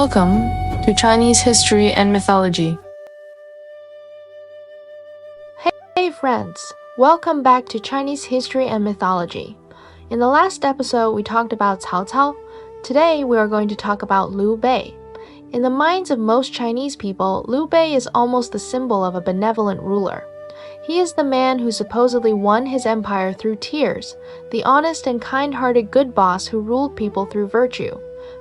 Welcome to Chinese History and Mythology. Hey friends, welcome back to Chinese History and Mythology. In the last episode, we talked about Cao Cao. Today, we are going to talk about Liu Bei. In the minds of most Chinese people, Liu Bei is almost the symbol of a benevolent ruler. He is the man who supposedly won his empire through tears, the honest and kind-hearted good boss who ruled people through virtue.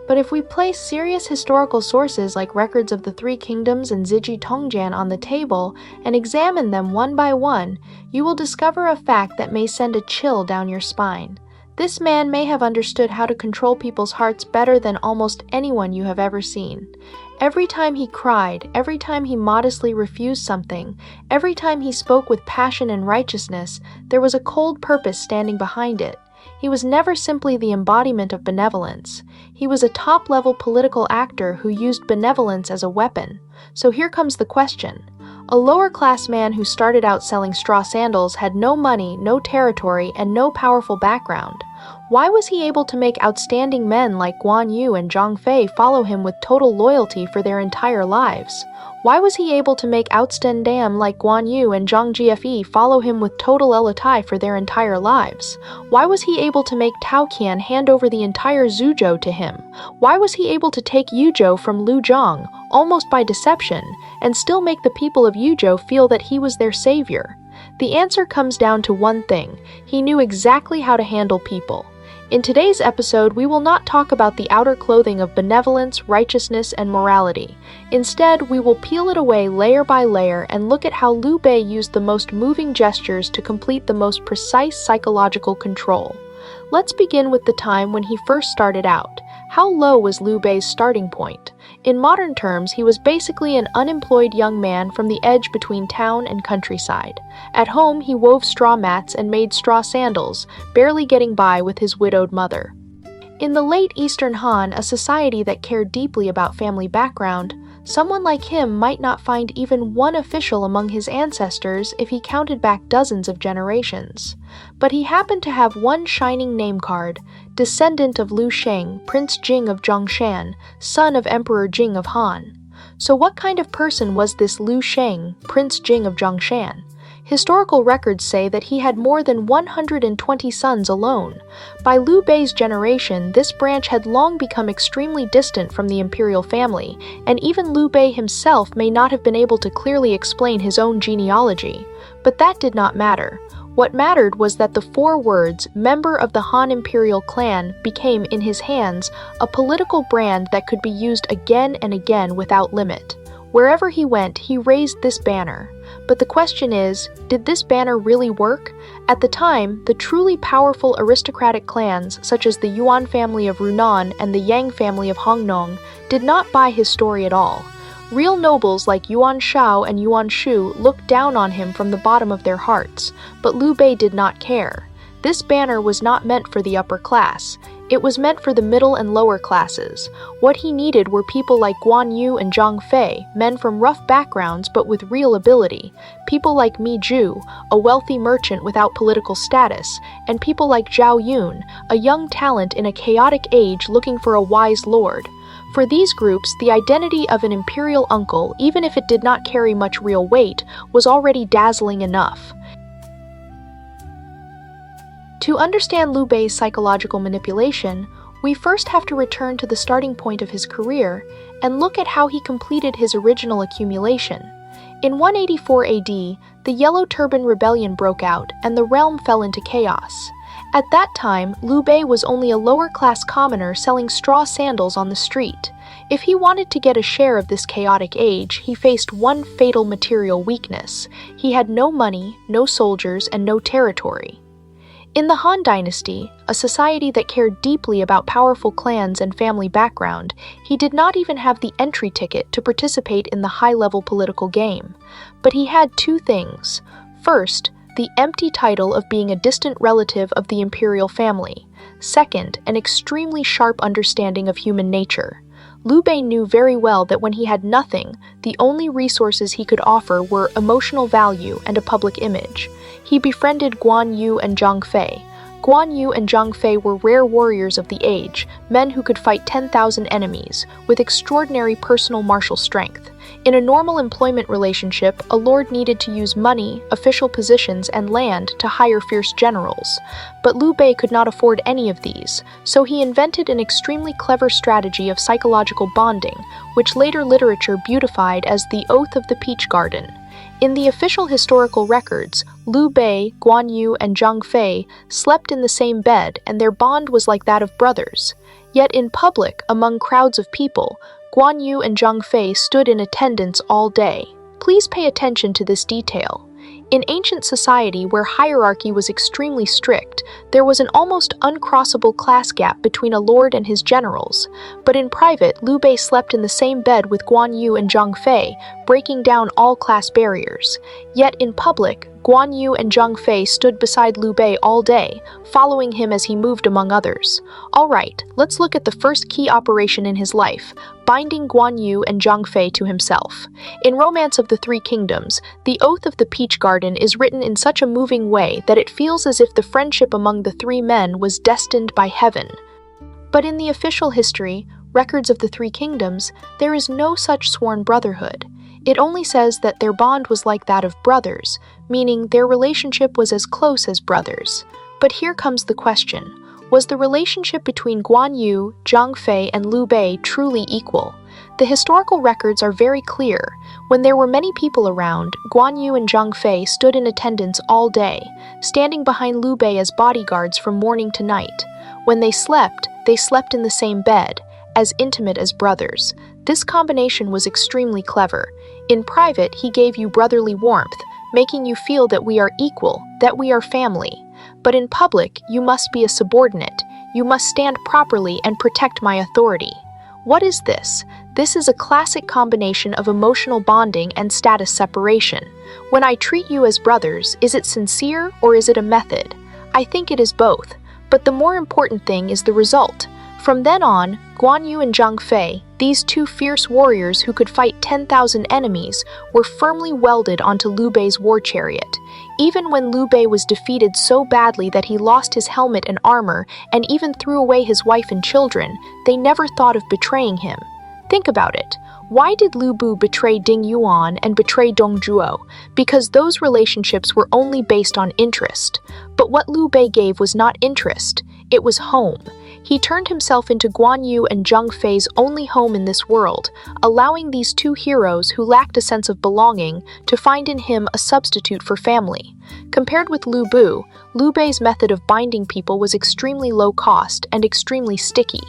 But if we place serious historical sources like records of the Three Kingdoms and Ziji Tongjian on the table and examine them one by one, you will discover a fact that may send a chill down your spine. This man may have understood how to control people's hearts better than almost anyone you have ever seen. Every time he cried, every time he modestly refused something, every time he spoke with passion and righteousness, there was a cold purpose standing behind it. He was never simply the embodiment of benevolence. He was a top-level political actor who used benevolence as a weapon. So here comes the question. A lower-class man who started out selling straw sandals had no money, no territory, and no powerful background. Why was he able to make outstanding men like Guan Yu and Zhang Fei follow him with total loyalty for their entire lives? Why was he able to make outstanding like Guan Yu and Zhang Gfe follow him with total loyalty for their entire lives? Why was he able to make Tao Qian hand over the entire Xuzhou to him? Why was he able to take Yizhou from Liu Zhang, almost by deception, and still make the people of Yizhou feel that he was their savior? The answer comes down to one thing: he knew exactly how to handle people. In today's episode, we will not talk about the outer clothing of benevolence, righteousness, and morality. Instead, we will peel it away layer by layer and look at how Liu Bei used the most moving gestures to complete the most precise psychological control. Let's begin with the time when he first started out. How low was Liu Bei's starting point? In modern terms, he was basically an unemployed young man from the edge between town and countryside. At home, he wove straw mats and made straw sandals, barely getting by with his widowed mother. In the late Eastern Han, a society that cared deeply about family background, someone like him might not find even one official among his ancestors if he counted back dozens of generations. But he happened to have one shining name card: descendant of Liu Sheng, Prince Jing of Zhongshan, son of Emperor Jing of Han. So what kind of person was this Liu Sheng, Prince Jing of Zhongshan? Historical records say that he had more than 120 sons alone. By Liu Bei's generation, this branch had long become extremely distant from the imperial family, and even Liu Bei himself may not have been able to clearly explain his own genealogy. But that did not matter. What mattered was that the 4 words, member of the Han imperial clan, became, in his hands, a political brand that could be used again and again without limit. Wherever he went, he raised this banner. But the question is, did this banner really work? At the time, the truly powerful aristocratic clans, such as the Yuan family of Runan and the Yang family of Hongnong, did not buy his story at all. Real nobles like Yuan Shao and Yuan Shu looked down on him from the bottom of their hearts, but Liu Bei did not care. This banner was not meant for the upper class. It was meant for the middle and lower classes. What he needed were people like Guan Yu and Zhang Fei, men from rough backgrounds but with real ability, people like Mi Zhu, a wealthy merchant without political status, and people like Zhao Yun, a young talent in a chaotic age looking for a wise lord. For these groups, the identity of an imperial uncle, even if it did not carry much real weight, was already dazzling enough. To understand Liu Bei's psychological manipulation, we first have to return to the starting point of his career and look at how he completed his original accumulation. In 184 AD, the Yellow Turban Rebellion broke out and the realm fell into chaos. At that time, Liu Bei was only a lower-class commoner selling straw sandals on the street. If he wanted to get a share of this chaotic age, he faced one fatal material weakness. He had no money, no soldiers, and no territory. In the Han Dynasty, a society that cared deeply about powerful clans and family background, he did not even have the entry ticket to participate in the high-level political game. But he had 2 things. First, the empty title of being a distant relative of the imperial family. Second, an extremely sharp understanding of human nature. Liu Bei knew very well that when he had nothing, the only resources he could offer were emotional value and a public image. He befriended Guan Yu and Zhang Fei. Guan Yu and Zhang Fei were rare warriors of the age, men who could fight 10,000 enemies, with extraordinary personal martial strength. In a normal employment relationship, a lord needed to use money, official positions, and land to hire fierce generals. But Liu Bei could not afford any of these, so he invented an extremely clever strategy of psychological bonding, which later literature beautified as the Oath of the Peach Garden. In the official historical records, Liu Bei, Guan Yu, and Zhang Fei slept in the same bed, and their bond was like that of brothers. Yet in public, among crowds of people, Guan Yu and Zhang Fei stood in attendance all day. Please pay attention to this detail. In ancient society where hierarchy was extremely strict, there was an almost uncrossable class gap between a lord and his generals. But in private, Liu Bei slept in the same bed with Guan Yu and Zhang Fei, breaking down all class barriers. Yet in public, Guan Yu and Zhang Fei stood beside Liu Bei all day, following him as he moved among others. Alright, let's look at the first key operation in his life, binding Guan Yu and Zhang Fei to himself. In Romance of the Three Kingdoms, the Oath of the Peach Garden is written in such a moving way that it feels as if the friendship among the three men was destined by heaven. But in the official history, records of the Three Kingdoms, there is no such sworn brotherhood. It only says that their bond was like that of brothers, meaning their relationship was as close as brothers. But here comes the question. Was the relationship between Guan Yu, Zhang Fei, and Liu Bei truly equal? The historical records are very clear. When there were many people around, Guan Yu and Zhang Fei stood in attendance all day, standing behind Liu Bei as bodyguards from morning to night. When they slept in the same bed, as intimate as brothers. This combination was extremely clever. In private, he gave you brotherly warmth, making you feel that we are equal, that we are family. But in public, you must be a subordinate. You must stand properly and protect my authority. What is this? This is a classic combination of emotional bonding and status separation. When I treat you as brothers, is it sincere or is it a method? I think it is both. But the more important thing is the result. From then on, Guan Yu and Zhang Fei, these two fierce warriors who could fight 10,000 enemies, were firmly welded onto Liu Bei's war chariot. Even when Liu Bei was defeated so badly that he lost his helmet and armor and even threw away his wife and children, they never thought of betraying him. Think about it. Why did Lu Bu betray Ding Yuan and betray Dong Zhuo? Because those relationships were only based on interest. But what Liu Bei gave was not interest, it was home. He turned himself into Guan Yu and Zhang Fei's only home in this world, allowing these two heroes who lacked a sense of belonging to find in him a substitute for family. Compared with Lu Bu, Liu Bei's method of binding people was extremely low cost and extremely sticky.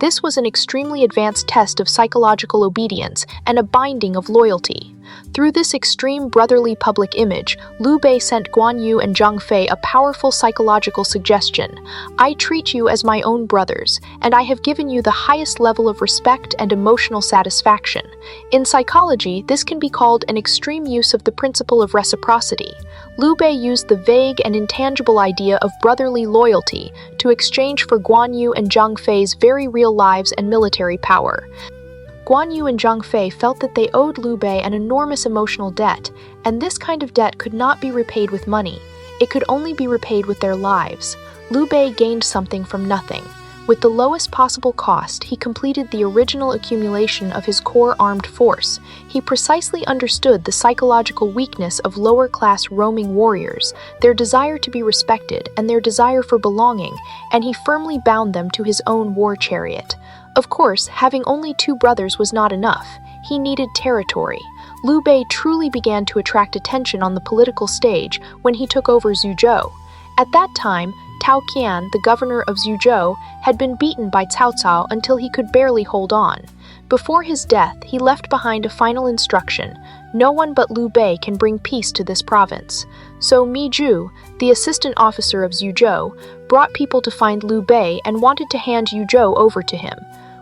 This was an extremely advanced test of psychological obedience and a binding of loyalty. Through this extreme brotherly public image, Liu Bei sent Guan Yu and Zhang Fei a powerful psychological suggestion. I treat you as my own brothers, and I have given you the highest level of respect and emotional satisfaction. In psychology, this can be called an extreme use of the principle of reciprocity. Liu Bei used the vague and intangible idea of brotherly loyalty to exchange for Guan Yu and Zhang Fei's very real lives and military power. Guan Yu and Zhang Fei felt that they owed Liu Bei an enormous emotional debt, and this kind of debt could not be repaid with money. It could only be repaid with their lives. Liu Bei gained something from nothing. With the lowest possible cost, he completed the original accumulation of his core armed force. He precisely understood the psychological weakness of lower-class roaming warriors, their desire to be respected and their desire for belonging, and he firmly bound them to his own war chariot. Of course, having only two brothers was not enough. He needed territory. Liu Bei truly began to attract attention on the political stage when he took over Xuzhou. At that time, Tao Qian, the governor of Xuzhou, had been beaten by Cao Cao until he could barely hold on. Before his death, he left behind a final instruction: no one but Liu Bei can bring peace to this province. So Mi Zhu, the assistant officer of Xuzhou, brought people to find Liu Bei and wanted to hand Yizhou over to him.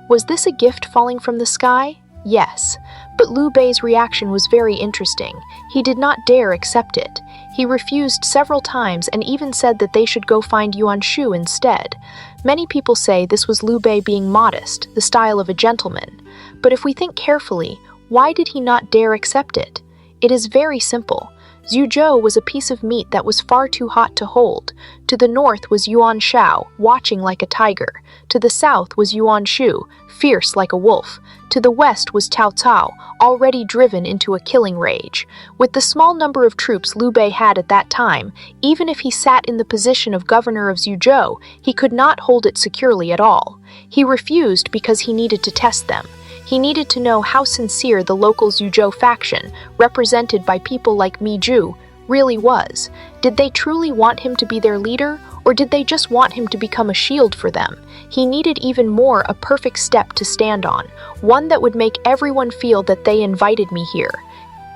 Was this a gift falling from the sky? Yes. But Liu Bei's reaction was very interesting. He did not dare accept it. He refused several times and even said that they should go find Yuan Shu instead. Many people say this was Liu Bei being modest, the style of a gentleman. But if we think carefully, why did he not dare accept it? It is very simple. Xuzhou was a piece of meat that was far too hot to hold. To the north was Yuan Shao, watching like a tiger. To the south was Yuan Shu, fierce like a wolf. To the west was Cao Cao, already driven into a killing rage. With the small number of troops Liu Bei had at that time, even if he sat in the position of governor of Xuzhou, he could not hold it securely at all. He refused because he needed to test them. He needed to know how sincere the local Xuzhou faction, represented by people like Mi Zhu, really was. Did they truly want him to be their leader, or did they just want him to become a shield for them? He needed even more a perfect step to stand on, one that would make everyone feel that they invited me here.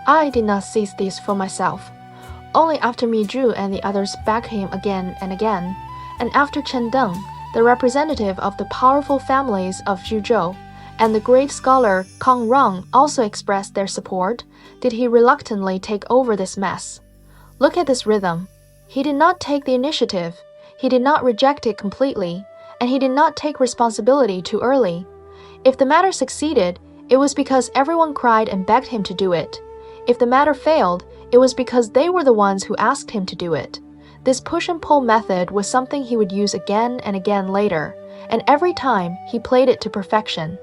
I did not seize this for myself. Only after Mi Zhu and the others backed him again and again, and after Chen Deng, the representative of the powerful families of Xuzhou, and the great scholar Kang Rong also expressed their support, did he reluctantly take over this mess. Look at this rhythm. He did not take the initiative, he did not reject it completely, and he did not take responsibility too early. If the matter succeeded, it was because everyone cried and begged him to do it. If the matter failed, it was because they were the ones who asked him to do it. This push and pull method was something he would use again and again later, and every time he played it to perfection.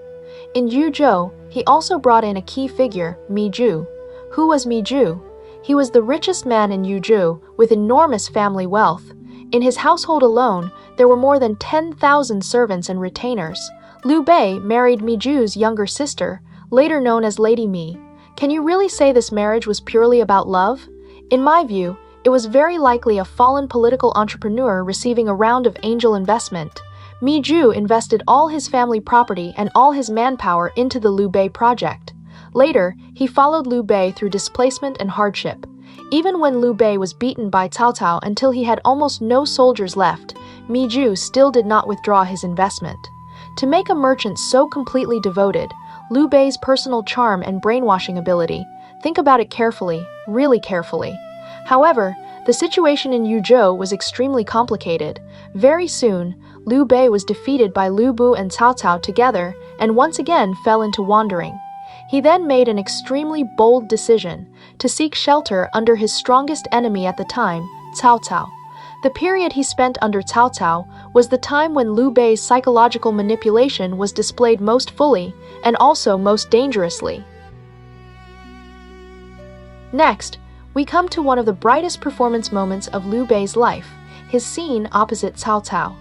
In Yizhou, he also brought in a key figure, Mi Zhu. Who was Mi Zhu? He was the richest man in Yizhou, with enormous family wealth. In his household alone, there were more than 10,000 servants and retainers. Liu Bei married Mi Zhu's younger sister, later known as Lady Mi. Can you really say this marriage was purely about love? In my view, it was very likely a fallen political entrepreneur receiving a round of angel investment. Mi Zhu invested all his family property and all his manpower into the Liu Bei project. Later, he followed Liu Bei through displacement and hardship. Even when Liu Bei was beaten by Cao Cao until he had almost no soldiers left, Mi Zhu still did not withdraw his investment. To make a merchant so completely devoted, Liu Bei's personal charm and brainwashing ability, think about it carefully, really carefully. However, the situation in Yizhou was extremely complicated. Very soon, Liu Bei was defeated by Liu Bu and Cao Cao together and once again fell into wandering. He then made an extremely bold decision to seek shelter under his strongest enemy at the time, Cao Cao. The period he spent under Cao Cao was the time when Liu Bei's psychological manipulation was displayed most fully and also most dangerously. Next, we come to one of the brightest performance moments of Liu Bei's life, his scene opposite Cao Cao.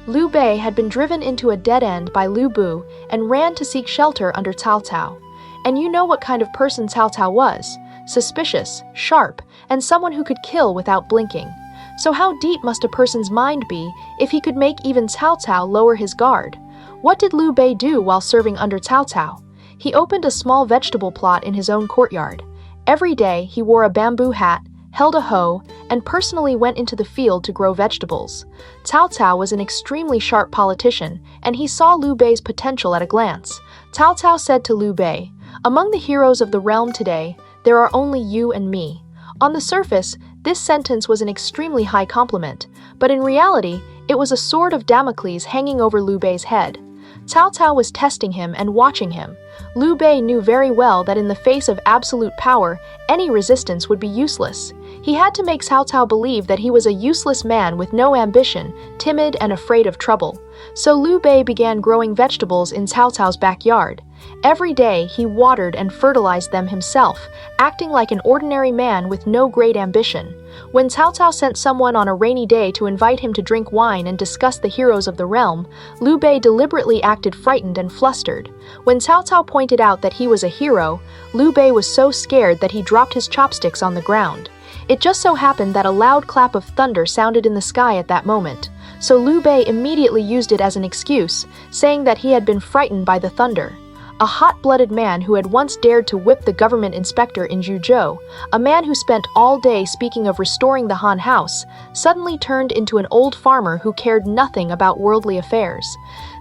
Liu Bei had been driven into a dead end by Liu Bu and ran to seek shelter under Cao Cao. And you know what kind of person Cao Cao was: suspicious, sharp, and someone who could kill without blinking. So how deep must a person's mind be if he could make even Cao Cao lower his guard? What did Liu Bei do while serving under Cao Cao? He opened a small vegetable plot in his own courtyard. Every day he wore a bamboo hat, held a hoe, and personally went into the field to grow vegetables. Cao Cao was an extremely sharp politician, and he saw Liu Bei's potential at a glance. Cao Cao said to Liu Bei, "Among the heroes of the realm today, there are only you and me." On the surface, this sentence was an extremely high compliment, but in reality, it was a sword of Damocles hanging over Liu Bei's head. Cao Cao was testing him and watching him. Liu Bei knew very well that in the face of absolute power, any resistance would be useless. He had to make Cao Cao believe that he was a useless man with no ambition, timid and afraid of trouble. So Liu Bei began growing vegetables in Cao Cao's backyard. Every day he watered and fertilized them himself, acting like an ordinary man with no great ambition. When Cao Cao sent someone on a rainy day to invite him to drink wine and discuss the heroes of the realm, Liu Bei deliberately acted frightened and flustered. When Cao Cao pointed out that he was a hero, Liu Bei was so scared that he dropped his chopsticks on the ground. It just so happened that a loud clap of thunder sounded in the sky at that moment, so Liu Bei immediately used it as an excuse, saying that he had been frightened by the thunder. A hot-blooded man who had once dared to whip the government inspector in Xuzhou, a man who spent all day speaking of restoring the Han house, suddenly turned into an old farmer who cared nothing about worldly affairs.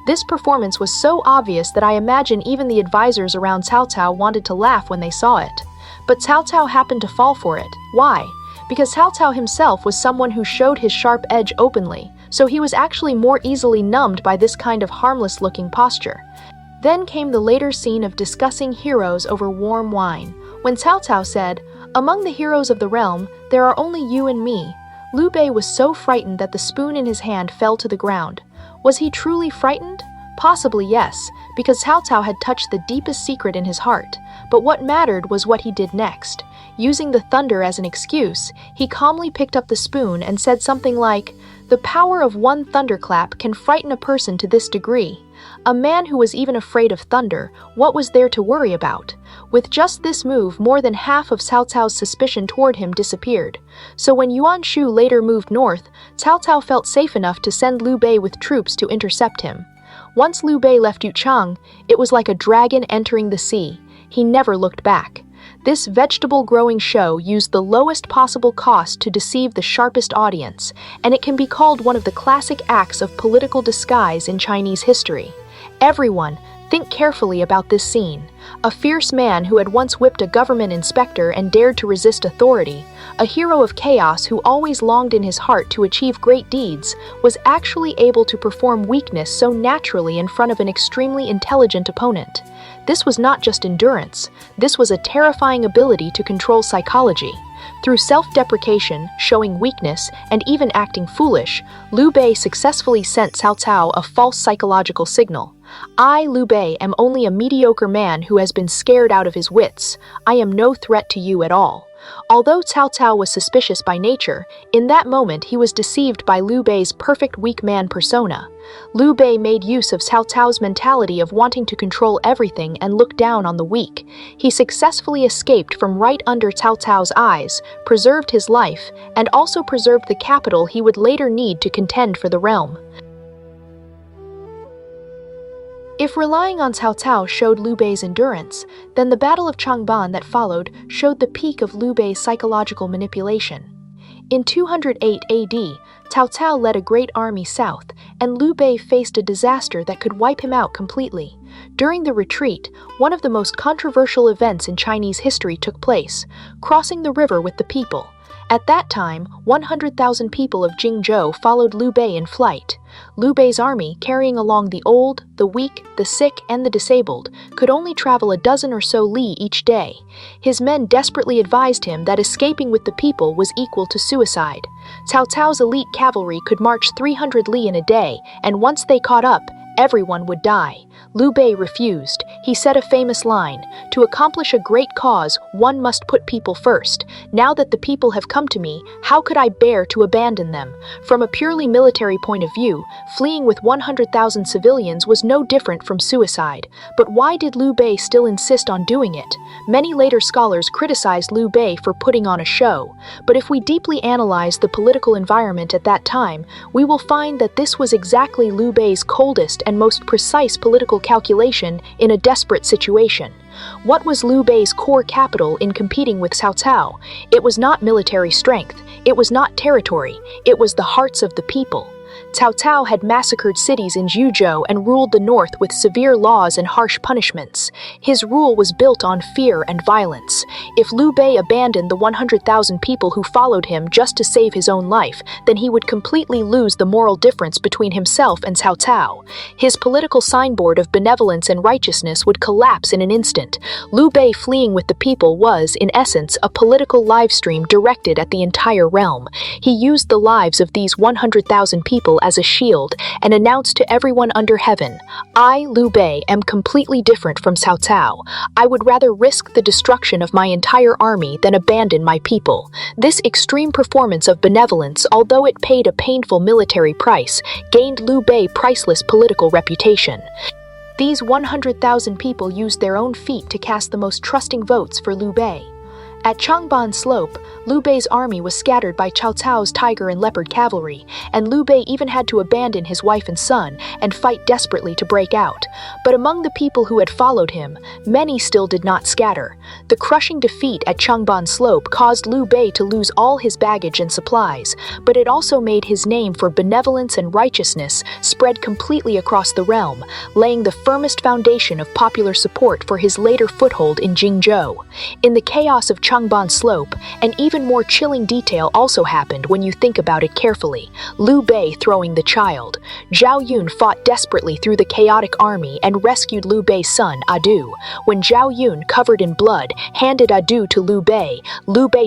This performance was so obvious that I imagine even the advisors around Cao Cao wanted to laugh when they saw it. But Cao Cao happened to fall for it. Why? Because Cao Cao himself was someone who showed his sharp edge openly, so he was actually more easily numbed by this kind of harmless-looking posture. Then came the later scene of discussing heroes over warm wine, when Cao Cao said, Among the heroes of the realm, there are only you and me. Liu Bei was so frightened that the spoon in his hand fell to the ground. Was he truly frightened? Possibly yes, because Cao Cao had touched the deepest secret in his heart. But what mattered was what he did next. Using the thunder as an excuse, he calmly picked up the spoon and said something like, "The power of one thunderclap can frighten a person to this degree." A man who was even afraid of thunder, what was there to worry about? With just this move, more than half of Cao Cao's suspicion toward him disappeared. So when Yuan Shu later moved north, Cao Cao felt safe enough to send Liu Bei with troops to intercept him. Once Liu Bei left Yuchang, it was like a dragon entering the sea. He never looked back. This vegetable-growing show used the lowest possible cost to deceive the sharpest audience, and it can be called one of the classic acts of political disguise in Chinese history. Everyone, think carefully about this scene. A fierce man who had once whipped a government inspector and dared to resist authority, a hero of chaos who always longed in his heart to achieve great deeds, was actually able to perform weakness so naturally in front of an extremely intelligent opponent. This was not just endurance, this was a terrifying ability to control psychology. Through self-deprecation, showing weakness, and even acting foolish, Liu Bei successfully sent Cao Cao a false psychological signal. I, Liu Bei, am only a mediocre man who has been scared out of his wits. I am no threat to you at all. Although Cao Cao was suspicious by nature, in that moment he was deceived by Liu Bei's perfect weak man persona. Liu Bei made use of Cao Cao's mentality of wanting to control everything and look down on the weak. He successfully escaped from right under Cao Cao's eyes, preserved his life, and also preserved the capital he would later need to contend for the realm. If relying on Cao Cao showed Liu Bei's endurance, then the Battle of Changban that followed showed the peak of Liu Bei's psychological manipulation. In 208 AD, Cao Cao led a great army south, and Liu Bei faced a disaster that could wipe him out completely. During the retreat, one of the most controversial events in Chinese history took place, crossing the river with the people. At that time, 100,000 people of Yizhou followed Liu Bei in flight. Liu Bei's army, carrying along the old, the weak, the sick, and the disabled, could only travel a dozen or so li each day. His men desperately advised him that escaping with the people was equal to suicide. Cao Cao's elite cavalry could march 300 li in a day, and once they caught up, everyone would die. Liu Bei refused. He said a famous line, "To accomplish a great cause, one must put people first. Now that the people have come to me, how could I bear to abandon them?" From a purely military point of view, fleeing with 100,000 civilians was no different from suicide. But why did Liu Bei still insist on doing it? Many later scholars criticized Liu Bei for putting on a show. But if we deeply analyze the political environment at that time, we will find that this was exactly Liu Bei's coldest and most precise political calculation in a desperate situation. What was Liu Bei's core capital in competing with Cao Cao? It was not military strength, it was not territory, it was the hearts of the people. Cao Cao had massacred cities in Xuzhou and ruled the north with severe laws and harsh punishments. His rule was built on fear and violence. If Liu Bei abandoned the 100,000 people who followed him just to save his own life, then he would completely lose the moral difference between himself and Cao Cao. His political signboard of benevolence and righteousness would collapse in an instant. Liu Bei fleeing with the people was, in essence, a political live stream directed at the entire realm. He used the lives of these 100,000 people as a shield and announced to everyone under heaven, "I, Liu Bei, am completely different from Cao Cao. I would rather risk the destruction of my entire army than abandon my people." This extreme performance of benevolence, although it paid a painful military price, gained Liu Bei priceless political reputation. These 100,000 people used their own feet to cast the most trusting votes for Liu Bei. At Changban Slope, Liu Bei's army was scattered by Cao Cao's tiger and leopard cavalry, and Liu Bei even had to abandon his wife and son and fight desperately to break out. But among the people who had followed him, many still did not scatter. The crushing defeat at Changban Slope caused Liu Bei to lose all his baggage and supplies, but it also made his name for benevolence and righteousness spread completely across the realm, laying the firmest foundation of popular support for his later foothold in Jingzhou. In the chaos of Changban slope, an even more chilling detail also happened when you think about it carefully. Liu Bei throwing the child. Zhao Yun fought desperately through the chaotic army and rescued Liu Bei's son, Adu. When Zhao Yun, covered in blood, handed Adu to Liu Bei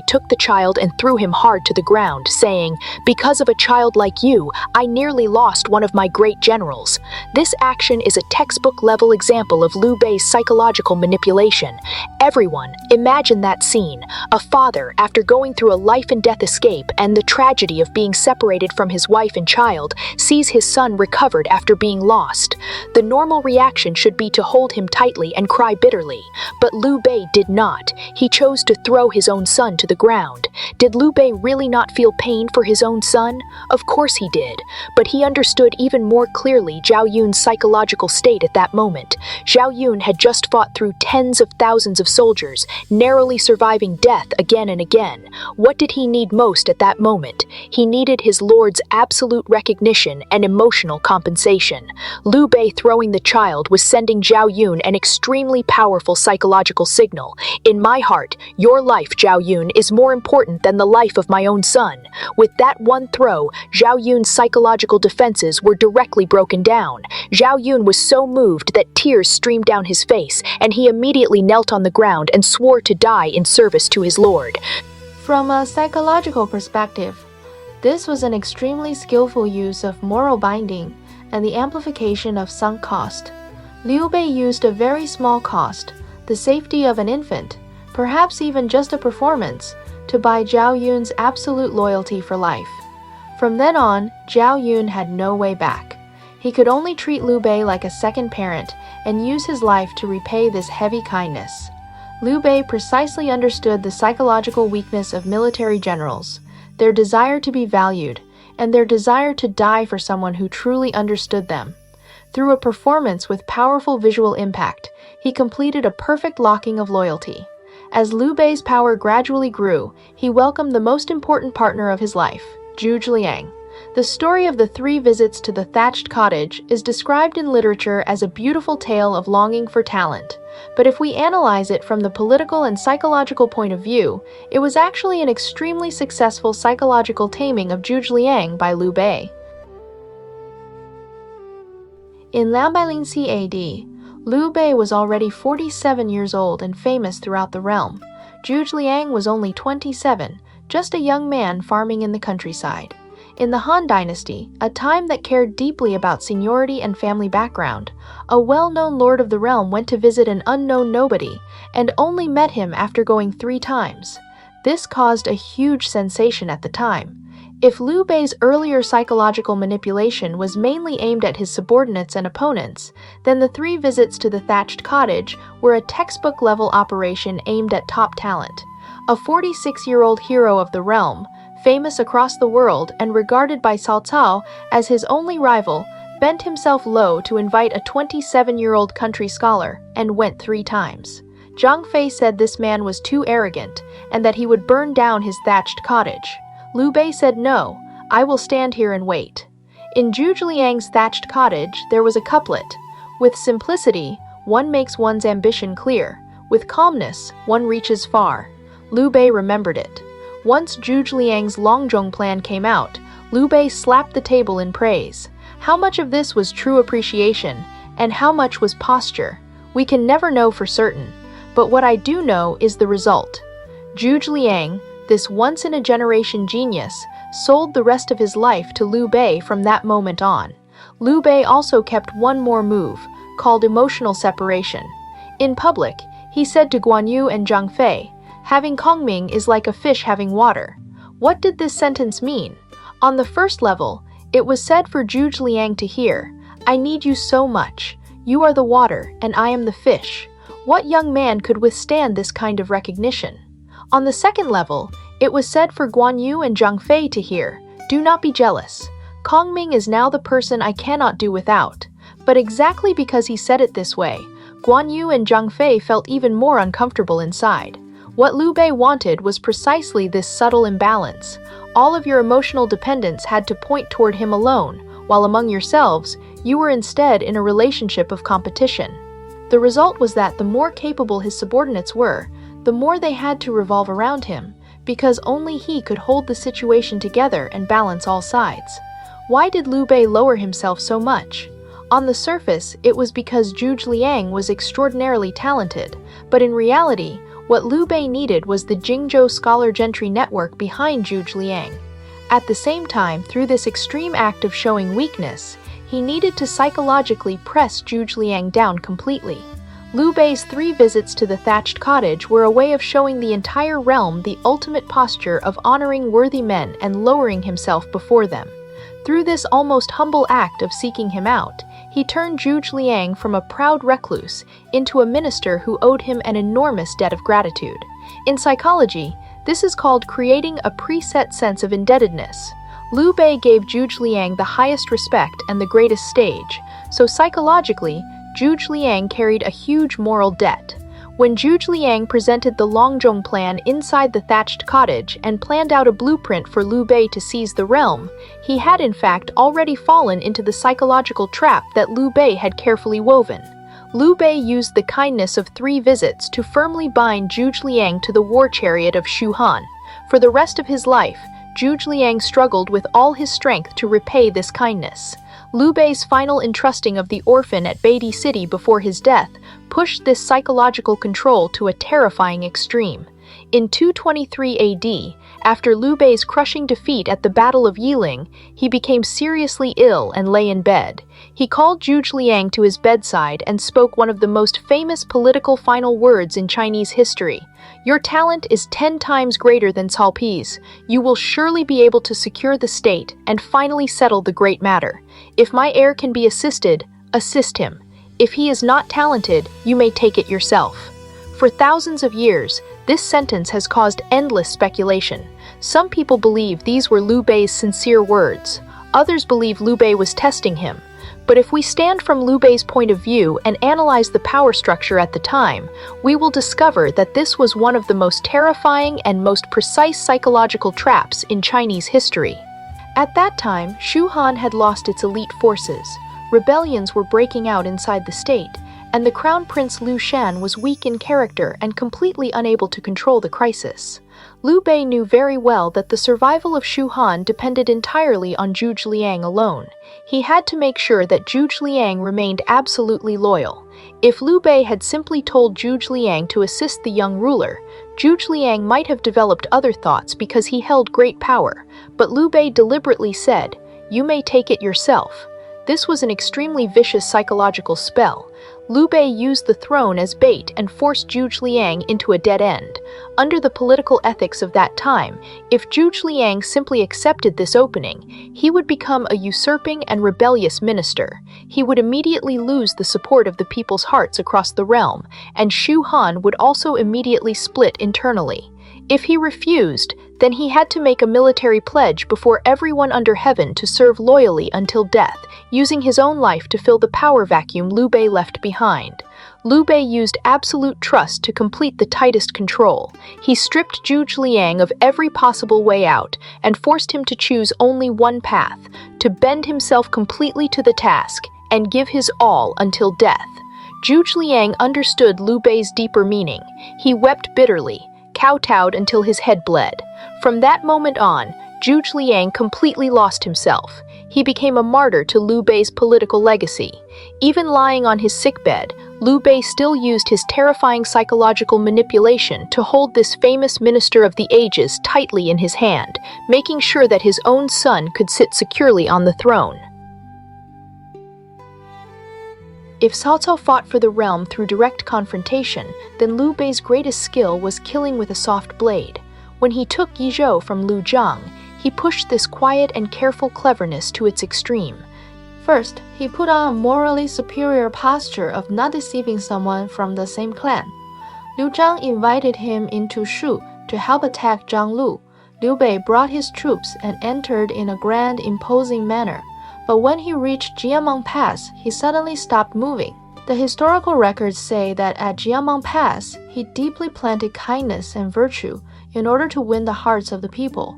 took the child and threw him hard to the ground, saying, "Because of a child like you, I nearly lost one of my great generals." This action is a textbook-level example of Liu Bei's psychological manipulation. Everyone, imagine that scene. A father, after going through a life-and-death escape and the tragedy of being separated from his wife and child, sees his son recovered after being lost. The normal reaction should be to hold him tightly and cry bitterly. But Liu Bei did not. He chose to throw his own son to the ground. Did Liu Bei really not feel pain for his own son? Of course he did. But he understood even more clearly Zhao Yun's psychological state at that moment. Zhao Yun had just fought through tens of thousands of soldiers, narrowly surviving death again and again. What did he need most at that moment? He needed his lord's absolute recognition and emotional compensation. Liu Bei throwing the child was sending Zhao Yun an extremely powerful psychological signal. In my heart, your life, Zhao Yun, is more important than the life of my own son. With that one throw, Zhao Yun's psychological defenses were directly broken down. Zhao Yun was so moved that tears streamed down his face, and he immediately knelt on the ground and swore to die in service to his lord. From a psychological perspective, this was an extremely skillful use of moral binding and the amplification of sunk cost. Liu Bei used a very small cost, the safety of an infant, perhaps even just a performance, to buy Zhao Yun's absolute loyalty for life. From then on, Zhao Yun had no way back. He could only treat Liu Bei like a second parent and use his life to repay this heavy kindness. Liu Bei precisely understood the psychological weakness of military generals, their desire to be valued, and their desire to die for someone who truly understood them. Through a performance with powerful visual impact, he completed a perfect locking of loyalty. As Liu Bei's power gradually grew, he welcomed the most important partner of his life, Zhuge Liang. The story of the 3 visits to the thatched cottage is described in literature as a beautiful tale of longing for talent. But if we analyze it from the political and psychological point of view, it was actually an extremely successful psychological taming of Zhuge Liang by Liu Bei. In 260 AD, Liu Bei was already 47 years old and famous throughout the realm. Zhuge Liang was only 27, just a young man farming in the countryside. In the Han Dynasty, a time that cared deeply about seniority and family background, a well-known lord of the realm went to visit an unknown nobody and only met him after going 3 times. This caused a huge sensation at the time. If Liu Bei's earlier psychological manipulation was mainly aimed at his subordinates and opponents, then the 3 visits to the thatched cottage were a textbook-level operation aimed at top talent. A 46-year-old hero of the realm, famous across the world and regarded by Cao Cao as his only rival, bent himself low to invite a 27-year-old country scholar and went 3 times. Zhang Fei said this man was too arrogant and that he would burn down his thatched cottage. Liu Bei said, "No, I will stand here and wait." In Zhuge Liang's thatched cottage, there was a couplet. With simplicity, one makes one's ambition clear. With calmness, one reaches far. Liu Bei remembered it. Once Zhuge Liang's Longzhong plan came out, Liu Bei slapped the table in praise. How much of this was true appreciation, and how much was posture? We can never know for certain. But what I do know is the result. Zhuge Liang, this once-in-a-generation genius, sold the rest of his life to Liu Bei from that moment on. Liu Bei also kept one more move, called emotional separation. In public, he said to Guan and Zhang Fei, "Having Kongming is like a fish having water." What did this sentence mean? On the first level, it was said for Zhuge Liang to hear, "I need you so much. You are the water, and I am the fish." What young man could withstand this kind of recognition? On the second level, it was said for Guan and Zhang Fei to hear, "Do not be jealous. Kongming is now the person I cannot do without." But exactly because he said it this way, Guan and Zhang Fei felt even more uncomfortable inside. What Liu Bei wanted was precisely this subtle imbalance. All of your emotional dependence had to point toward him alone, while among yourselves, you were instead in a relationship of competition. The result was that the more capable his subordinates were, the more they had to revolve around him, because only he could hold the situation together and balance all sides. Why did Liu Bei lower himself so much? On the surface, it was because Zhuge Liang was extraordinarily talented, but in reality, what Liu Bei needed was the Xuzhou scholar gentry network behind Zhuge Liang. At the same time, through this extreme act of showing weakness, he needed to psychologically press Zhuge Liang down completely. Liu Bei's 3 visits to the thatched cottage were a way of showing the entire realm the ultimate posture of honoring worthy men and lowering himself before them. Through this almost humble act of seeking him out, he turned Zhuge Liang from a proud recluse into a minister who owed him an enormous debt of gratitude. In psychology, this is called creating a preset sense of indebtedness. Liu Bei gave Zhuge Liang the highest respect and the greatest stage, so psychologically, Zhuge Liang carried a huge moral debt. When Zhuge Liang presented the Longzhong plan inside the thatched cottage and planned out a blueprint for Liu Bei to seize the realm, he had in fact already fallen into the psychological trap that Liu Bei had carefully woven. Liu Bei used the kindness of 3 visits to firmly bind Zhuge Liang to the war chariot of Shu Han. For the rest of his life, Zhuge Liang struggled with all his strength to repay this kindness. Liu Bei's final entrusting of the orphan at Beidi City before his death pushed this psychological control to a terrifying extreme. In 223 AD, after Liu Bei's crushing defeat at the Battle of Yiling, he became seriously ill and lay in bed. He called Zhuge Liang to his bedside and spoke one of the most famous political final words in Chinese history. "Your talent is 10 times greater than Cao Pi's. You will surely be able to secure the state and finally settle the great matter. If my heir can be assisted, assist him. If he is not talented, you may take it yourself." For thousands of years, this sentence has caused endless speculation. Some people believe these were Liu Bei's sincere words. Others believe Liu Bei was testing him. But if we stand from Liu Bei's point of view and analyze the power structure at the time, we will discover that this was one of the most terrifying and most precise psychological traps in Chinese history. At that time, Shu Han had lost its elite forces. Rebellions were breaking out inside the state, and the Crown Prince Liu Shan was weak in character and completely unable to control the crisis. Liu Bei knew very well that the survival of Shu Han depended entirely on Zhuge Liang alone. He had to make sure that Zhuge Liang remained absolutely loyal. If Liu Bei had simply told Zhuge Liang to assist the young ruler, Zhuge Liang might have developed other thoughts because he held great power, but Liu Bei deliberately said, "You may take it yourself." This was an extremely vicious psychological spell. Liu Bei used the throne as bait and forced Zhuge Liang into a dead end. Under the political ethics of that time, if Zhuge Liang simply accepted this opening, he would become a usurping and rebellious minister. He would immediately lose the support of the people's hearts across the realm, and Shu Han would also immediately split internally. If he refused, then he had to make a military pledge before everyone under heaven to serve loyally until death, using his own life to fill the power vacuum Liu Bei left behind. Liu Bei used absolute trust to complete the tightest control. He stripped Zhuge Liang of every possible way out and forced him to choose only one path, to bend himself completely to the task and give his all until death. Zhuge Liang understood Liu Bei's deeper meaning. He wept bitterly, kowtowed until his head bled. From that moment on, Zhuge Liang completely lost himself. He became a martyr to Liu Bei's political legacy. Even lying on his sickbed, Liu Bei still used his terrifying psychological manipulation to hold this famous minister of the ages tightly in his hand, making sure that his own son could sit securely on the throne. If Cao Cao fought for the realm through direct confrontation, then Liu Bei's greatest skill was killing with a soft blade. When he took Yizhou from Liu Zhang, he pushed this quiet and careful cleverness to its extreme. First, he put on a morally superior posture of not deceiving someone from the same clan. Liu Zhang invited him into Shu to help attack Zhang Lu. Liu Bei brought his troops and entered in a grand, imposing manner. But when he reached Jiameng Pass, he suddenly stopped moving. The historical records say that at Jiameng Pass, he deeply planted kindness and virtue in order to win the hearts of the people.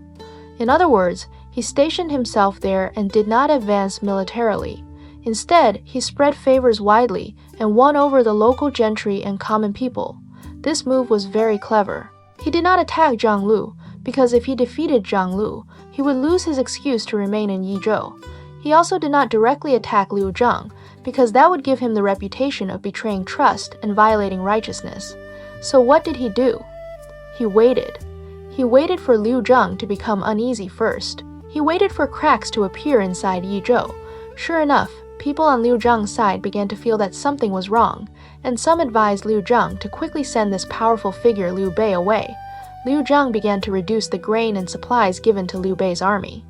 In other words, he stationed himself there and did not advance militarily. Instead, he spread favors widely and won over the local gentry and common people. This move was very clever. He did not attack Zhang Lu, because if he defeated Zhang Lu, he would lose his excuse to remain in Yizhou. He also did not directly attack Liu Zhang, because that would give him the reputation of betraying trust and violating righteousness. So what did he do? He waited. He waited for Liu Zhang to become uneasy first. He waited for cracks to appear inside Yizhou. Sure enough, people on Liu Zhang's side began to feel that something was wrong, and some advised Liu Zhang to quickly send this powerful figure Liu Bei away. Liu Zhang began to reduce the grain and supplies given to Liu Bei's army.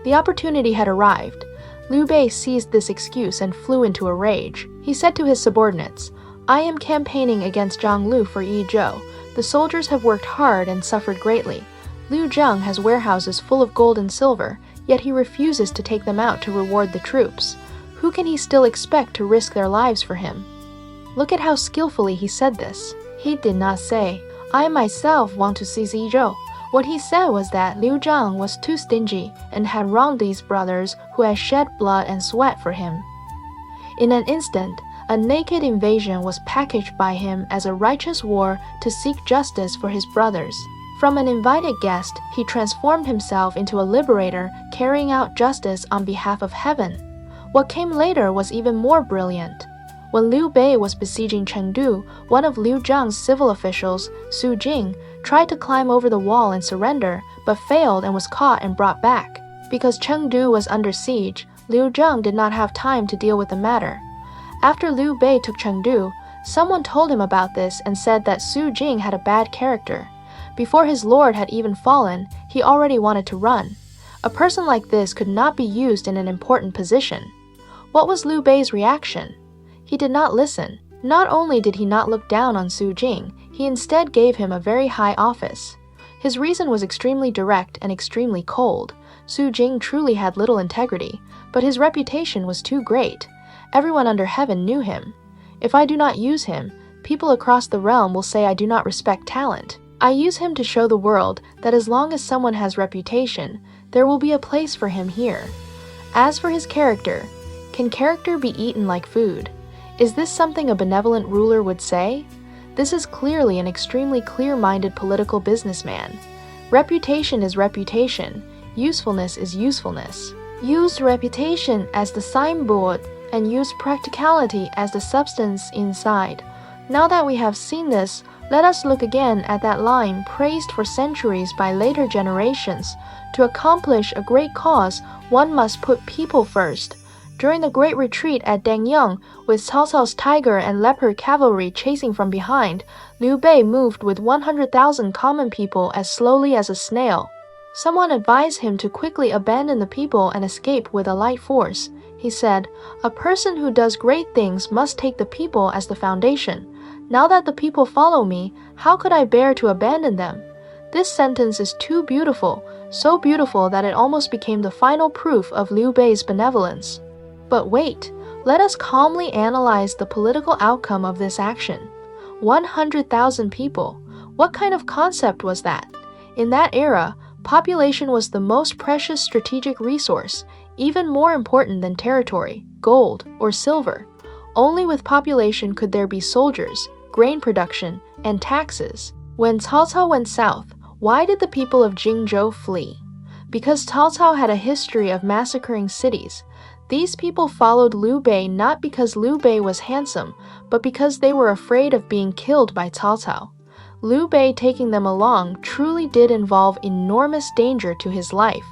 The opportunity had arrived. Liu Bei seized this excuse and flew into a rage. He said to his subordinates, "I am campaigning against Zhang Lu for Yizhou. The soldiers have worked hard and suffered greatly. Liu Zhang has warehouses full of gold and silver, yet he refuses to take them out to reward the troops. Who can he still expect to risk their lives for him?" Look at how skillfully he said this. He did not say, "I myself want to seize Yizhou." What he said was that Liu Zhang was too stingy and had wronged these brothers who had shed blood and sweat for him. In an instant, a naked invasion was packaged by him as a righteous war to seek justice for his brothers. From an invited guest, he transformed himself into a liberator carrying out justice on behalf of heaven. What came later was even more brilliant. When Liu Bei was besieging Chengdu, one of Liu Zhang's civil officials, Su Jing, tried to climb over the wall and surrender, but failed and was caught and brought back. Because Chengdu was under siege, Liu Zhang did not have time to deal with the matter. After Liu Bei took Chengdu, someone told him about this and said that Su Jing had a bad character. Before his lord had even fallen, he already wanted to run. A person like this could not be used in an important position. What was Liu Bei's reaction? He did not listen. Not only did he not look down on Su Jing, he instead gave him a very high office. His reason was extremely direct and extremely cold. Su Jing truly had little integrity, but his reputation was too great. Everyone under heaven knew him. If I do not use him, people across the realm will say I do not respect talent. I use him to show the world that as long as someone has reputation, there will be a place for him here. As for his character, can character be eaten like food? Is this something a benevolent ruler would say? This is clearly an extremely clear-minded political businessman. Reputation is reputation. Usefulness is usefulness. Use reputation as the signboard and use practicality as the substance inside. Now that we have seen this, let us look again at that line praised for centuries by later generations. To accomplish a great cause, one must put people first. During the great retreat at Dangyang, with Cao Cao's tiger and leopard cavalry chasing from behind, Liu Bei moved with 100,000 common people as slowly as a snail. Someone advised him to quickly abandon the people and escape with a light force. He said, "A person who does great things must take the people as the foundation. Now that the people follow me, how could I bear to abandon them?" This sentence is too beautiful, so beautiful that it almost became the final proof of Liu Bei's benevolence. But wait, let us calmly analyze the political outcome of this action. 100,000 people. What kind of concept was that? In that era, population was the most precious strategic resource, even more important than territory, gold, or silver. Only with population could there be soldiers, grain production, and taxes. When Cao Cao went south, why did the people of Jingzhou flee? Because Cao Cao had a history of massacring cities. These people followed Liu Bei not because Liu Bei was handsome, but because they were afraid of being killed by Cao Cao. Liu Bei taking them along truly did involve enormous danger to his life.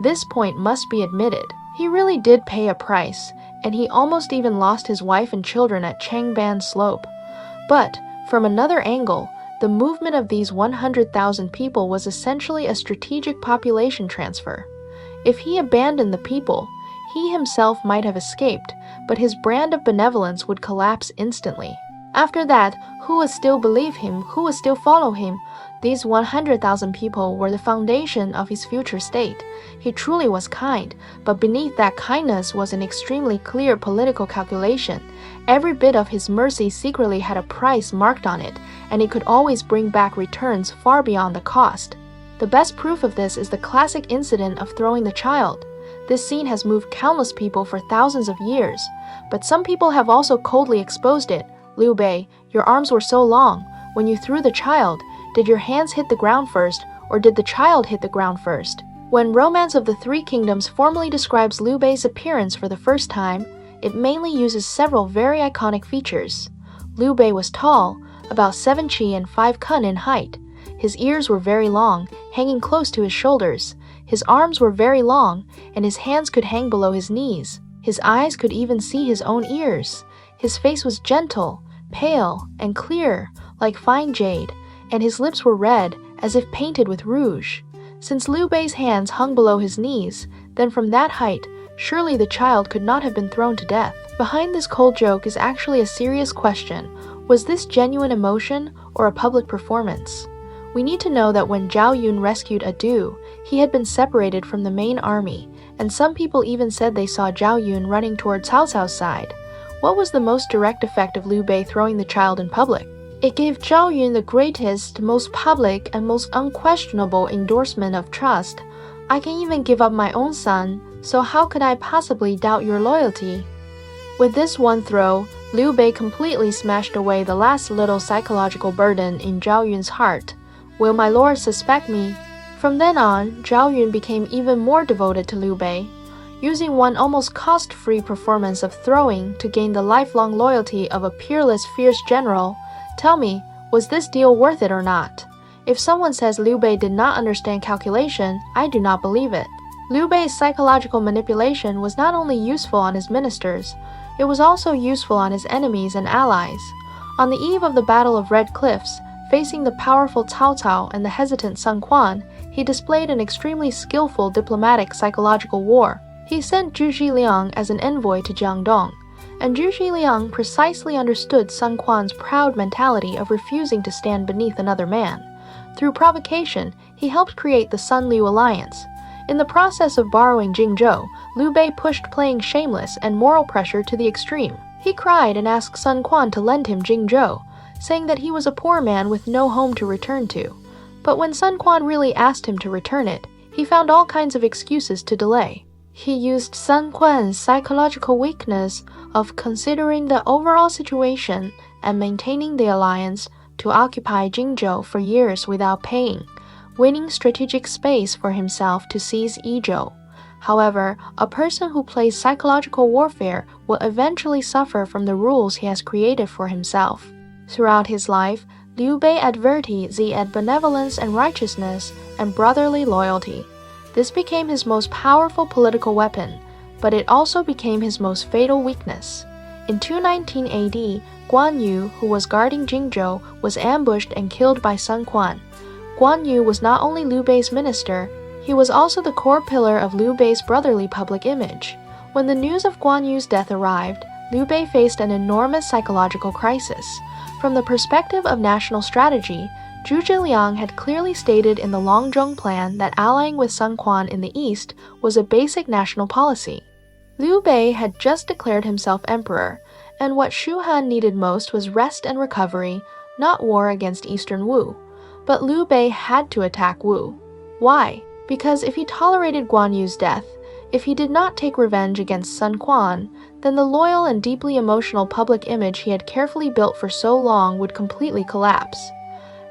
This point must be admitted. He really did pay a price, and he almost even lost his wife and children at Changban Slope. But, from another angle, the movement of these 100,000 people was essentially a strategic population transfer. If he abandoned the people, he himself might have escaped, but his brand of benevolence would collapse instantly. After that, who would still believe him? Who would still follow him? These 100,000 people were the foundation of his future state. He truly was kind, but beneath that kindness was an extremely clear political calculation. Every bit of his mercy secretly had a price marked on it, and it could always bring back returns far beyond the cost. The best proof of this is the classic incident of throwing the child. This scene has moved countless people for thousands of years, but some people have also coldly exposed it. Liu Bei, your arms were so long. When you threw the child, did your hands hit the ground first, or did the child hit the ground first? When Romance of the Three Kingdoms formally describes Liu Bei's appearance for the first time, it mainly uses several very iconic features. Liu Bei was tall, about 7 qi and 5 kun in height. His ears were very long, hanging close to his shoulders. His arms were very long, and his hands could hang below his knees. His eyes could even see his own ears. His face was gentle, pale, and clear, like fine jade, and his lips were red, as if painted with rouge. Since Liu Bei's hands hung below his knees, then from that height, surely the child could not have been thrown to death. Behind this cold joke is actually a serious question. Was this genuine emotion or a public performance? We need to know that when Zhao Yun rescued Adu, he had been separated from the main army, and some people even said they saw Zhao Yun running toward Cao Cao's side. What was the most direct effect of Liu Bei throwing the child in public? It gave Zhao Yun the greatest, most public, and most unquestionable endorsement of trust. I can even give up my own son, so how could I possibly doubt your loyalty? With this one throw, Liu Bei completely smashed away the last little psychological burden in Zhao Yun's heart. Will my lord suspect me? From then on, Zhao Yun became even more devoted to Liu Bei, using one almost cost-free performance of throwing to gain the lifelong loyalty of a peerless, fierce general. Tell me, was this deal worth it or not? If someone says Liu Bei did not understand calculation, I do not believe it. Liu Bei's psychological manipulation was not only useful on his ministers, it was also useful on his enemies and allies. On the eve of the Battle of Red Cliffs, facing the powerful Cao Cao and the hesitant Sun Quan, he displayed an extremely skillful diplomatic psychological war. He sent Zhuge Liang as an envoy to Jiangdong, and Zhuge Liang precisely understood Sun Quan's proud mentality of refusing to stand beneath another man. Through provocation, he helped create the Sun-Liu alliance. In the process of borrowing Xuzhou, Liu Bei pushed playing shameless and moral pressure to the extreme. He cried and asked Sun Quan to lend him Xuzhou, saying that he was a poor man with no home to return to. But when Sun Quan really asked him to return it, he found all kinds of excuses to delay. He used Sun Quan's psychological weakness of considering the overall situation and maintaining the alliance to occupy Xuzhou for years without paying, winning strategic space for himself to seize Yizhou. However, a person who plays psychological warfare will eventually suffer from the rules he has created for himself. Throughout his life, Liu Bei adverted the benevolence and righteousness and brotherly loyalty. This became his most powerful political weapon, but it also became his most fatal weakness. In 219 AD, Guan Yu, who was guarding Xuzhou, was ambushed and killed by Sun Quan. Guan Yu was not only Liu Bei's minister, he was also the core pillar of Liu Bei's brotherly public image. When the news of Guan Yu's death arrived, Liu Bei faced an enormous psychological crisis. From the perspective of national strategy, Zhuge Liang had clearly stated in the Longzhong Plan that allying with Sun Quan in the east was a basic national policy. Liu Bei had just declared himself emperor, and what Shu Han needed most was rest and recovery, not war against Eastern Wu. But Liu Bei had to attack Wu. Why? Because if he tolerated Guan Yu's death, if he did not take revenge against Sun Quan, then the loyal and deeply emotional public image he had carefully built for so long would completely collapse.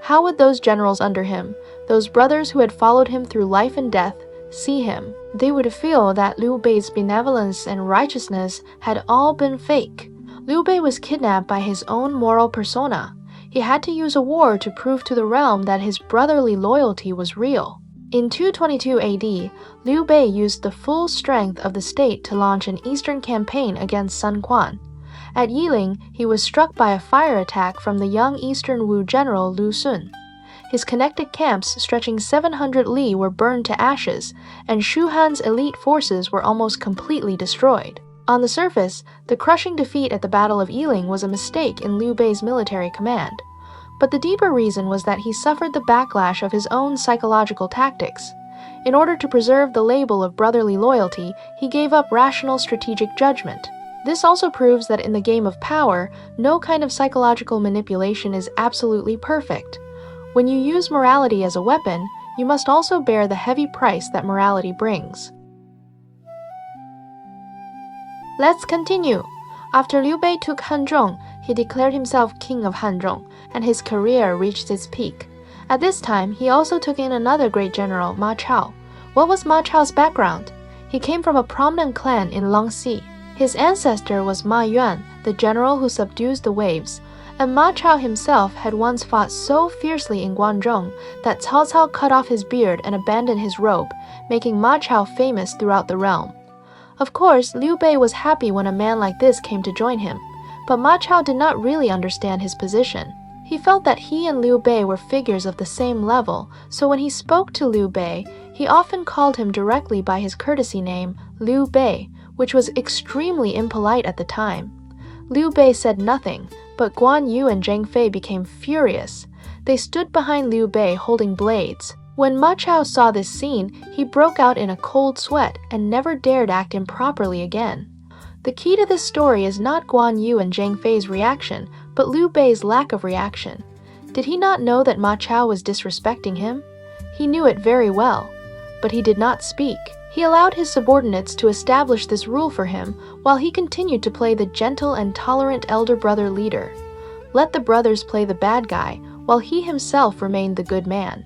How would those generals under him, those brothers who had followed him through life and death, see him? They would feel that Liu Bei's benevolence and righteousness had all been fake. Liu Bei was kidnapped by his own moral persona. He had to use a war to prove to the realm that his brotherly loyalty was real. In 222 AD, Liu Bei used the full strength of the state to launch an eastern campaign against Sun Quan. At Yiling, he was struck by a fire attack from the young Eastern Wu general Lu Sun. His connected camps stretching 700 li were burned to ashes, and Shu Han's elite forces were almost completely destroyed. On the surface, the crushing defeat at the Battle of Yiling was a mistake in Liu Bei's military command. But the deeper reason was that he suffered the backlash of his own psychological tactics. In order to preserve the label of brotherly loyalty, he gave up rational strategic judgment. This also proves that in the game of power, no kind of psychological manipulation is absolutely perfect. When you use morality as a weapon, you must also bear the heavy price that morality brings. Let's continue. After Liu Bei took Hanzhong, he declared himself king of Hanzhong, and his career reached its peak. At this time, he also took in another great general, Ma Chao. What was Ma Chao's background? He came from a prominent clan in Langxi. His ancestor was Ma Yuan, the general who subdues the waves, and Ma Chao himself had once fought so fiercely in Guanzhong that Cao Cao cut off his beard and abandoned his robe, making Ma Chao famous throughout the realm. Of course, Liu Bei was happy when a man like this came to join him, but Ma Chao did not really understand his position. He felt that he and Liu Bei were figures of the same level, so when he spoke to Liu Bei, he often called him directly by his courtesy name, Liu Bei, which was extremely impolite at the time. Liu Bei said nothing, but Guan Yu and Zhang Fei became furious. They stood behind Liu Bei holding blades. When Ma Chao saw this scene, he broke out in a cold sweat and never dared act improperly again. The key to this story is not Guan Yu and Zhang Fei's reaction, but Liu Bei's lack of reaction. Did he not know that Ma Chao was disrespecting him? He knew it very well, but he did not speak. He allowed his subordinates to establish this rule for him while he continued to play the gentle and tolerant elder brother leader. Let the brothers play the bad guy while he himself remained the good man.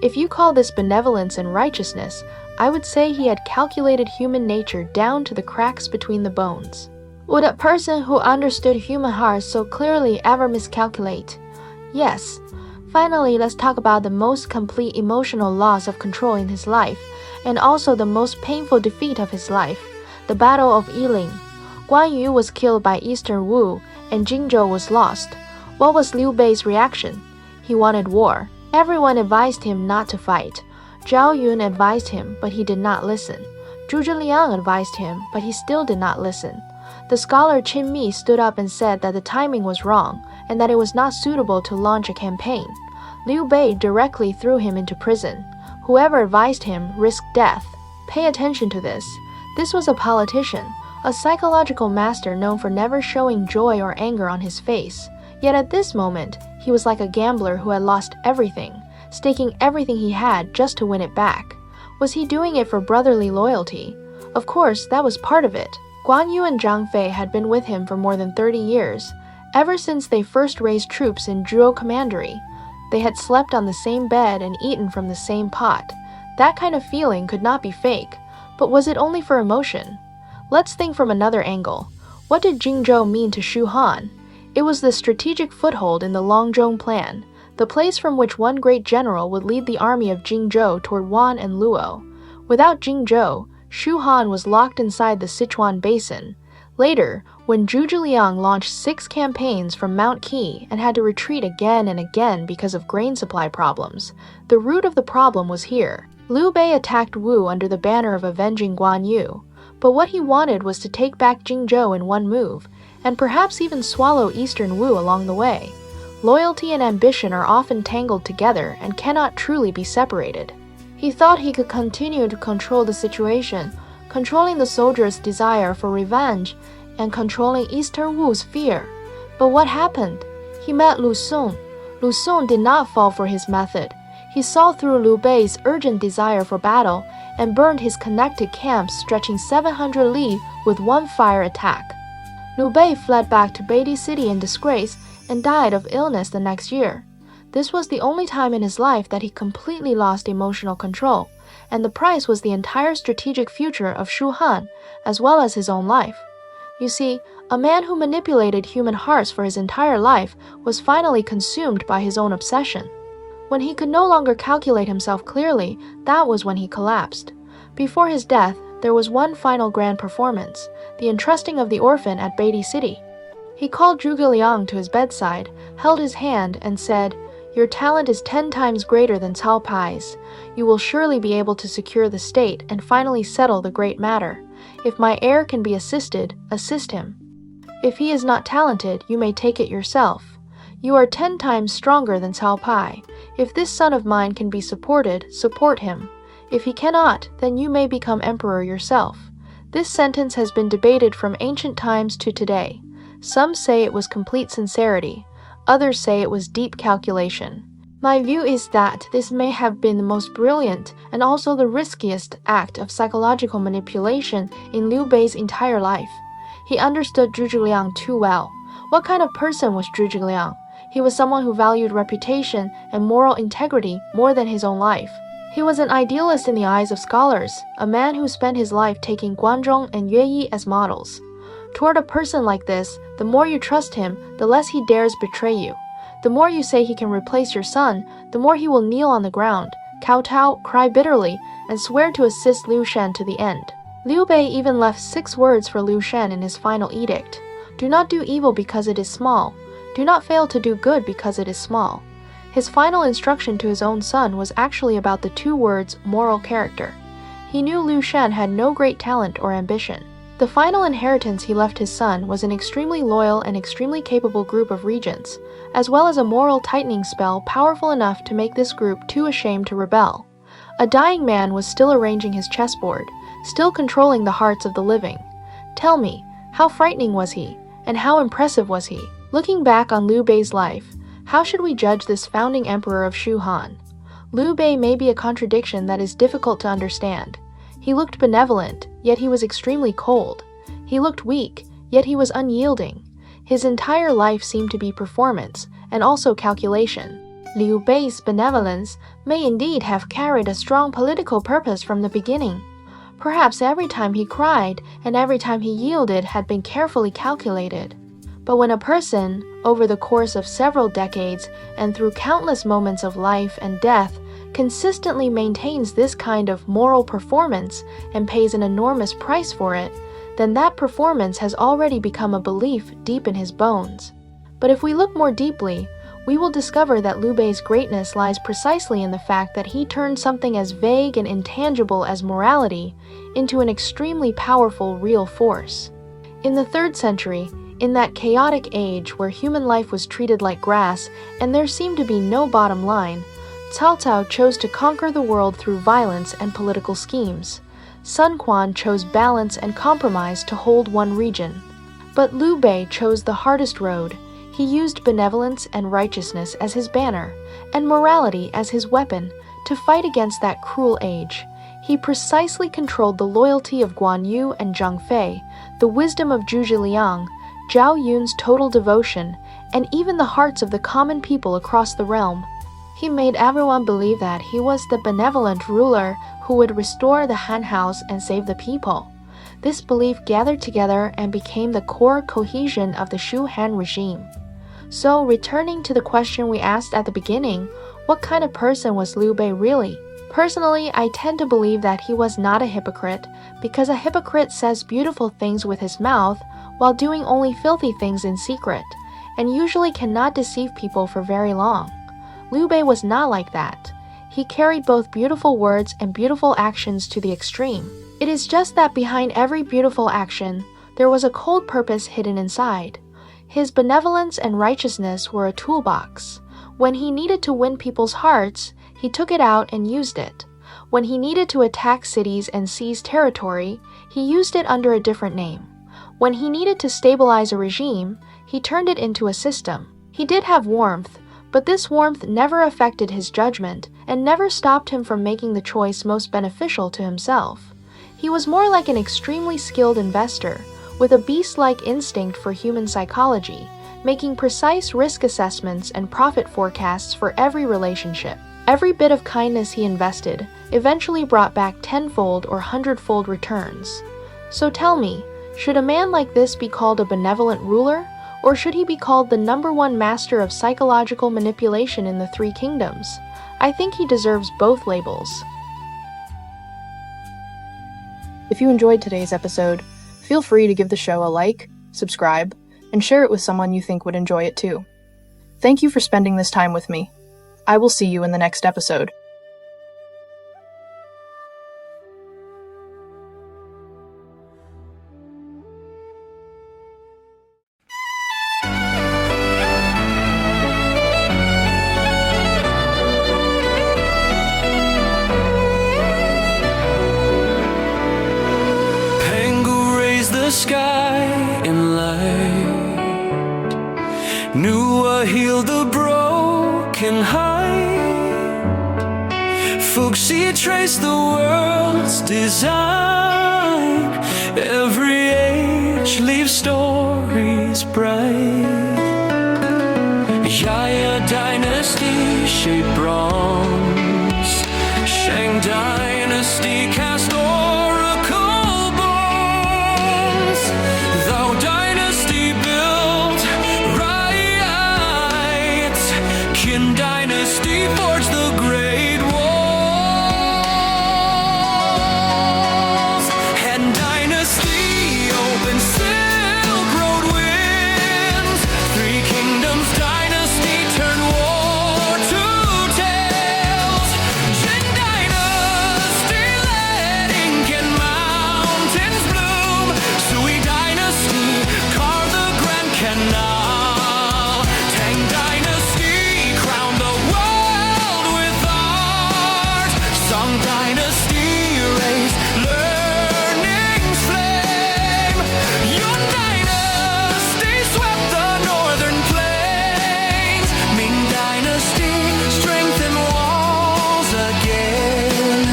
If you call this benevolence and righteousness, I would say he had calculated human nature down to the cracks between the bones. Would a person who understood human hearts so clearly ever miscalculate? Yes. Finally, let's talk about the most complete emotional loss of control in his life, and also the most painful defeat of his life, the Battle of Yiling. Guan Yu was killed by Eastern Wu, and Xuzhou was lost. What was Liu Bei's reaction? He wanted war. Everyone advised him not to fight. Zhao Yun advised him, but he did not listen. Zhuge Liang advised him, but he still did not listen. The scholar Qin Mi stood up and said that the timing was wrong, and that it was not suitable to launch a campaign. Liu Bei directly threw him into prison. Whoever advised him risked death. Pay attention to this. This was a politician, a psychological master known for never showing joy or anger on his face. Yet at this moment, he was like a gambler who had lost everything, staking everything he had just to win it back. Was he doing it for brotherly loyalty? Of course, that was part of it. Guan Yu and Zhang Fei had been with him for more than 30 years, ever since they first raised troops in Zhuge Commandery. They had slept on the same bed and eaten from the same pot. That kind of feeling could not be fake, but was it only for emotion? Let's think from another angle. What did Xuzhou mean to Shu Han? It was the strategic foothold in the Longzhong Plan, the place from which one great general would lead the army of Jingzhou toward Wan and Luo. Without Jingzhou, Shu Han was locked inside the Sichuan Basin. Later, when Zhuge Liang launched 6 campaigns from Mount Qi and had to retreat again and again because of grain supply problems, the root of the problem was here. Liu Bei attacked Wu under the banner of avenging Guan Yu, but what he wanted was to take back Jingzhou in one move, and perhaps even swallow Eastern Wu along the way. Loyalty and ambition are often tangled together and cannot truly be separated. He thought he could continue to control the situation, controlling the soldiers' desire for revenge and controlling Eastern Wu's fear. But what happened? He met Lu Song. Lu Song did not fall for his method. He saw through Liu Bei's urgent desire for battle and burned his connected camps stretching 700 li with one fire attack. Liu Bei fled back to Beatty City in disgrace and died of illness the next year. This was the only time in his life that he completely lost emotional control, and the price was the entire strategic future of Shu Han, as well as his own life. You see, a man who manipulated human hearts for his entire life was finally consumed by his own obsession. When he could no longer calculate himself clearly, that was when he collapsed. Before his death, there was one final grand performance, the entrusting of the orphan at Beatty City. He called Zhuge Liang to his bedside, held his hand, and said, "Your talent is 10 times greater than Cao Pai's. You will surely be able to secure the state and finally settle the great matter. If my heir can be assisted, assist him. If he is not talented, you may take it yourself. You are 10 times stronger than Cao Pai. If this son of mine can be supported, support him. If he cannot, then you may become emperor yourself." This sentence has been debated from ancient times to today. Some say it was complete sincerity. Others say it was deep calculation. My view is that this may have been the most brilliant and also the riskiest act of psychological manipulation in Liu Bei's entire life. He understood Zhuge Liang too well. What kind of person was Zhuge Liang? He was someone who valued reputation and moral integrity more than his own life. He was an idealist in the eyes of scholars, a man who spent his life taking Guan and Yue as models. Toward a person like this, the more you trust him, the less he dares betray you. The more you say he can replace your son, the more he will kneel on the ground, kowtow, cry bitterly, and swear to assist Liu Shan to the end. Liu Bei even left 6 words for Liu Shan in his final edict. Do not do evil because it is small. Do not fail to do good because it is small. His final instruction to his own son was actually about the 2 words moral character. He knew Liu Shan had no great talent or ambition. The final inheritance he left his son was an extremely loyal and extremely capable group of regents, as well as a moral tightening spell powerful enough to make this group too ashamed to rebel. A dying man was still arranging his chessboard, still controlling the hearts of the living. Tell me, how frightening was he, and how impressive was he? Looking back on Liu Bei's life, how should we judge this founding emperor of Shu Han? Liu Bei may be a contradiction that is difficult to understand. He looked benevolent, yet he was extremely cold. He looked weak, yet he was unyielding. His entire life seemed to be performance, and also calculation. Liu Bei's benevolence may indeed have carried a strong political purpose from the beginning. Perhaps every time he cried and every time he yielded had been carefully calculated. But when a person, over the course of several decades and through countless moments of life and death, consistently maintains this kind of moral performance and pays an enormous price for it, then that performance has already become a belief deep in his bones. But if we look more deeply, we will discover that Liu Bei's greatness lies precisely in the fact that he turned something as vague and intangible as morality into an extremely powerful real force. In the 3rd century, in that chaotic age where human life was treated like grass and there seemed to be no bottom line, Cao Cao chose to conquer the world through violence and political schemes. Sun Quan chose balance and compromise to hold one region. But Liu Bei chose the hardest road. He used benevolence and righteousness as his banner, and morality as his weapon, to fight against that cruel age. He precisely controlled the loyalty of Guan Yu and Zhang Fei, the wisdom of Zhuge Liang, Zhao Yun's total devotion, and even the hearts of the common people across the realm. He made everyone believe that he was the benevolent ruler who would restore the Han House and save the people. This belief gathered together and became the core cohesion of the Shu Han regime. So, returning to the question we asked at the beginning, what kind of person was Liu Bei really? Personally, I tend to believe that he was not a hypocrite, because a hypocrite says beautiful things with his mouth while doing only filthy things in secret, and usually cannot deceive people for very long. Liu Bei was not like that. He carried both beautiful words and beautiful actions to the extreme. It is just that behind every beautiful action, there was a cold purpose hidden inside. His benevolence and righteousness were a toolbox. When he needed to win people's hearts, he took it out and used it. When he needed to attack cities and seize territory, he used it under a different name. When he needed to stabilize a regime, he turned it into a system. He did have warmth, but this warmth never affected his judgment and never stopped him from making the choice most beneficial to himself. He was more like an extremely skilled investor, with a beast-like instinct for human psychology, making precise risk assessments and profit forecasts for every relationship. Every bit of kindness he invested eventually brought back tenfold or hundredfold returns. So tell me, should a man like this be called a benevolent ruler, or should he be called the #1 master of psychological manipulation in the 3 kingdoms? I think he deserves both labels. If you enjoyed today's episode, feel free to give the show a like, subscribe, and share it with someone you think would enjoy it too. Thank you for spending this time with me. I will see you in the next episode. Sky in light, knew I healed the broken heart. Fuxi traced the world's design, every age age leaves stories bright. Yaya dynasty shaped bronze. Shang dynasty cast oracle bones. Thou dynasty built right. Qin dynasty forged the great walls. Han dynasty opened Silk Road winds. Three kingdoms dynasty turned war to tales. Jin dynasty led Incan mountains bloom. Sui dynasty carved the Grand Canal. Tang dynasty crowned the world with art. Song dynasty raised learning's flame. Yun dynasty swept the northern plains. Ming dynasty strengthened walls again.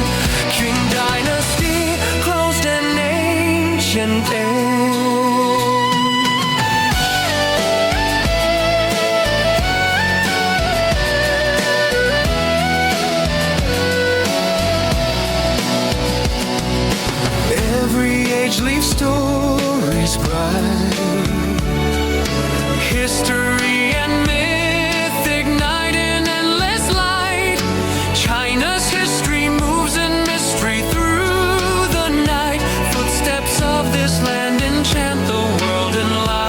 Qing dynasty closed an ancient end. Every age leaves stories bright. History and myth ignite in endless light. China's history moves in mystery through the night. Footsteps of this land enchant the world in light.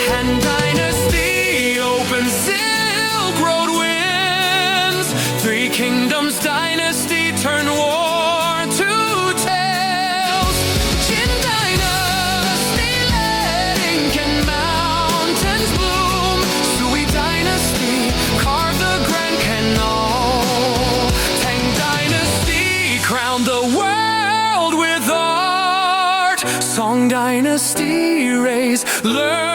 Han dynasty opened Silk Road winds. Three kingdoms dynasty turned war to tales. Qin dynasty led Incan mountains bloom. Sui dynasty carved the Grand Canal. Tang dynasty crowned the world with art. Song dynasty raised learning.